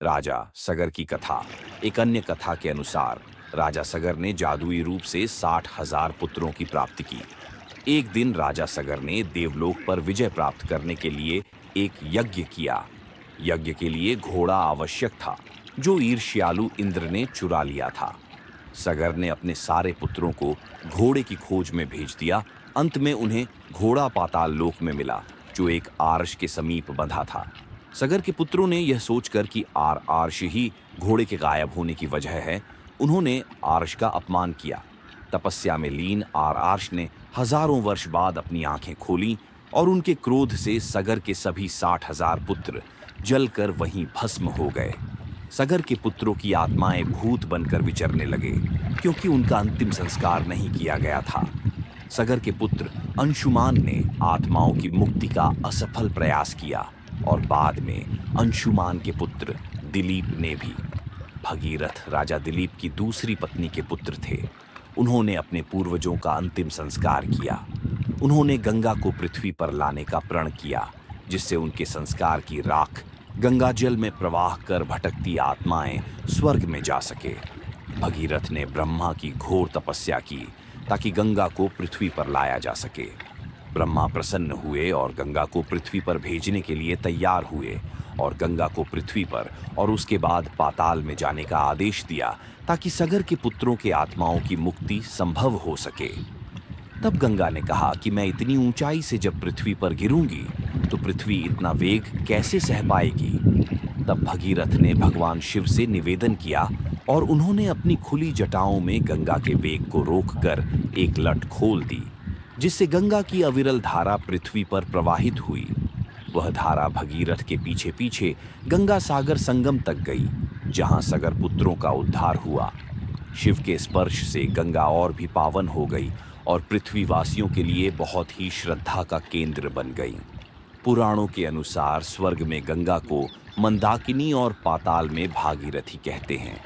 राजा सगर की कथा। एक अन्य कथा के अनुसार राजा सगर ने जादुई रूप से 60,000 पुत्रों की प्राप्ति की। एक दिन राजा सगर ने देवलोक पर विजय प्राप्त करने के लिए एक यज्ञ किया। यज्ञ के लिए घोड़ा आवश्यक था, जो ईर्ष्यालु इंद्र ने चुरा लिया था। सगर ने अपने सारे पुत्रों को घोड़े की खोज में भेज दिया। अंत में उन्हें घोड़ा पाताल लोक में मिला, जो एक आर्ष के समीप बंधा था। सगर के पुत्रों ने यह सोचकर कि आर्ष ही घोड़े के गायब होने की वजह है, उन्होंने आर्ष का अपमान किया। तपस्या में लीन आर्ष ने हजारों वर्ष बाद अपनी आंखें खोलीं और उनके क्रोध से सगर के सभी 60,000 पुत्र जलकर वहीं भस्म हो गए। सगर के पुत्रों की आत्माएं भूत बनकर विचरने लगे, क्योंकि उनका अंतिम संस्कार नहीं किया गया था। सगर के पुत्र अंशुमान ने आत्माओं की मुक्ति का असफल प्रयास किया और बाद में अंशुमान के पुत्र दिलीप ने भी। भगीरथ राजा दिलीप की दूसरी पत्नी के पुत्र थे। उन्होंने अपने पूर्वजों का अंतिम संस्कार किया। उन्होंने गंगा को पृथ्वी पर लाने का प्रण किया, जिससे उनके संस्कार की राख गंगा जल में प्रवाह कर भटकती आत्माएं स्वर्ग में जा सके। भगीरथ ने ब्रह्मा की घोर तपस्या की ताकि गंगा को पृथ्वी पर लाया जा सके। ब्रह्मा प्रसन्न हुए और गंगा को पृथ्वी पर भेजने के लिए तैयार हुए और गंगा को पृथ्वी पर और उसके बाद पाताल में जाने का आदेश दिया, ताकि सगर के पुत्रों के आत्माओं की मुक्ति संभव हो सके। तब गंगा ने कहा कि मैं इतनी ऊंचाई से जब पृथ्वी पर गिरूंगी तो पृथ्वी इतना वेग कैसे सह पाएगी। तब भगीरथ ने भगवान शिव से निवेदन किया और उन्होंने अपनी खुली जटाओं में गंगा के वेग को रोककर एक लट खोल दी, जिससे गंगा की अविरल धारा पृथ्वी पर प्रवाहित हुई। वह धारा भगीरथ के पीछे पीछे गंगा सागर संगम तक गई, जहां सगर पुत्रों का उद्धार हुआ। शिव के स्पर्श से गंगा और भी पावन हो गई और पृथ्वीवासियों के लिए बहुत ही श्रद्धा का केंद्र बन गई। पुराणों के अनुसार स्वर्ग में गंगा को मंदाकिनी और पाताल में भागीरथी कहते हैं।